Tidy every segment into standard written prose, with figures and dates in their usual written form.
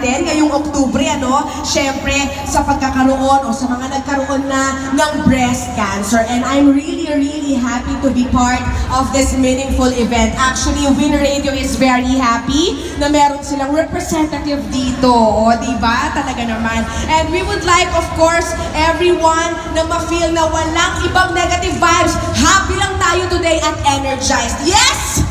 natin ngayong Oktubre, ano? Siyempre, sa pagkakaroon o sa mga nagkaroon na ng breast cancer. And I'm really, really happy to be part of this meaningful event. Actually, Win Radio is very happy na meron silang representative dito. O, diba? Talaga naman. And we would like, of course, everyone na ma-feel na walang ibang negative vibes. Happy lang tayo today at energized. Yes!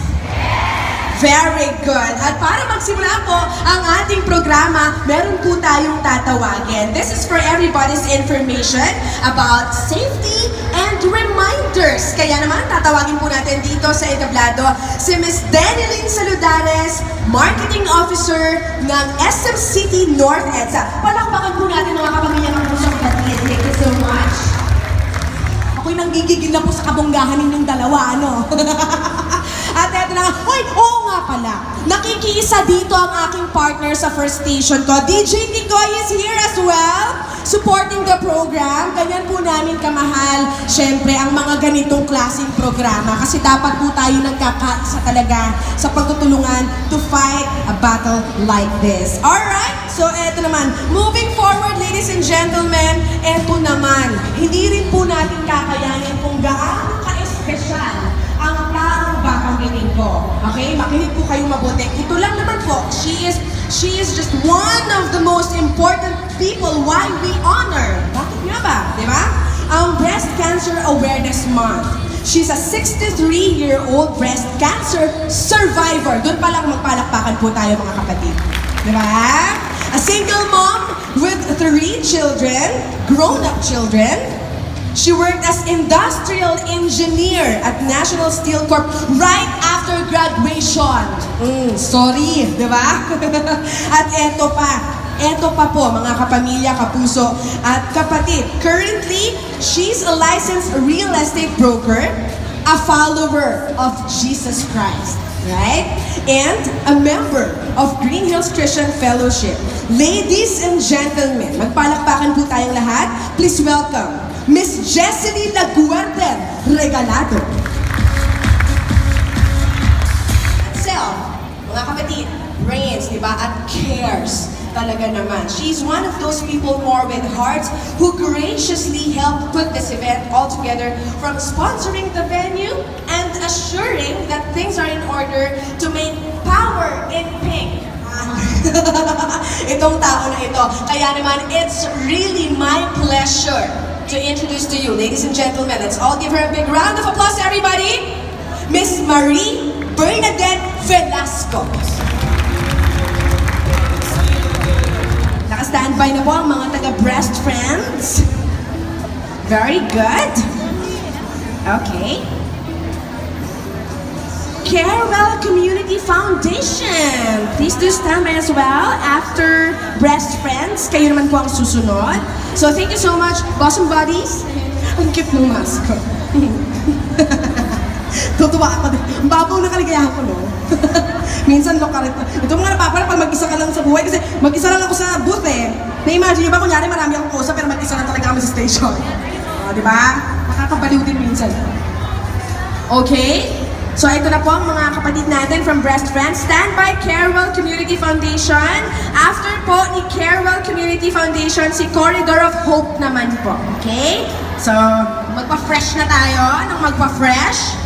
Very good. At para magsimula po ang ating programa, meron po tayong tatawagin. This is for everybody's information about safety and reminders. Kaya naman, tatawagin po natin dito sa entablado si Ms. Denilyn Saludares, Marketing Officer ng SM City North EDSA. Palakpakan po natin mga kapamilya ng pusong kapatid. Thank you so much. Ako'y nanggigigil na po sa kabonggahan ninyong dalawa, ano? At eto na, hoy, oo nga pala, nakikiisa dito ang aking partner sa first station ko. DJ Tigoy is here as well, supporting the program. Ganyan po namin kamahal, syempre, ang mga ganitong klaseng programa. Kasi dapat po tayo nagkakaisa talaga sa pagtutulungan to fight a battle like this. Alright, so eto naman, moving forward, ladies and gentlemen, eto naman, hindi rin po natin kakayanin kung gaano ka-espesyal ang taong babanggitin ko. Okay? Makinig po kayong mabuti. Ito lang naman po. She is just one of the most important people why we honor. Bakit nga ba? Di ba? Ang Breast Cancer Awareness Month. She's a 63-year-old breast cancer survivor. Doon pa lang magpalakpakan po tayo mga kapatid. Di ba? A single mom with 3 children, grown-up children. She worked as industrial engineer at National Steel Corp right after graduation. Sorry, di ba? At eto pa po mga kapamilya, kapuso at kapatid. Currently, she's a licensed real estate broker, a follower of Jesus Christ, right? And a member of Green Hills Christian Fellowship. Ladies and gentlemen, magpalakpakan po tayong lahat. Please welcome Miss Jesseline Laguarden Regalado. At self, mga kapatid, brains, di ba? At cares. Talaga naman. She's one of those people more with hearts who graciously helped put this event all together, from sponsoring the venue and assuring that things are in order to make Power in Pink. Itong tao na ito. Kaya naman, it's really my pleasure to introduce to you, ladies and gentlemen, let's all give her a big round of applause, everybody! Miss Marie Bernadette Velasco. Naka-standby na po ang mga taga-breast friends. Very good. Okay. Carewell Community Foundation. Please do stand by as well after breast friends. Kayo naman po ang susunod. So thank you so much, Bosom Buddies. Ang cute ng mask ko. Tutuwa ako din. Ang babaw na kaligayahan ko, no? Minsan loka rin. Ito mga napapala pag mag-isa ka lang sa buhay kasi mag-isa lang ako sa booth eh. Na-imagine nyo ba kunyari marami akong kausap pero mag-isa lang talaga kami sa station. Di ba? Nakakabaliw din minsan. Okay? So ito na po ang mga kapatid natin from Breast Friends. Stand by Carewell Community Foundation. After po ni Carewell Community Foundation, si Corridor of Hope naman po. Okay? So, magpa-fresh na tayo. Anong magpa-fresh?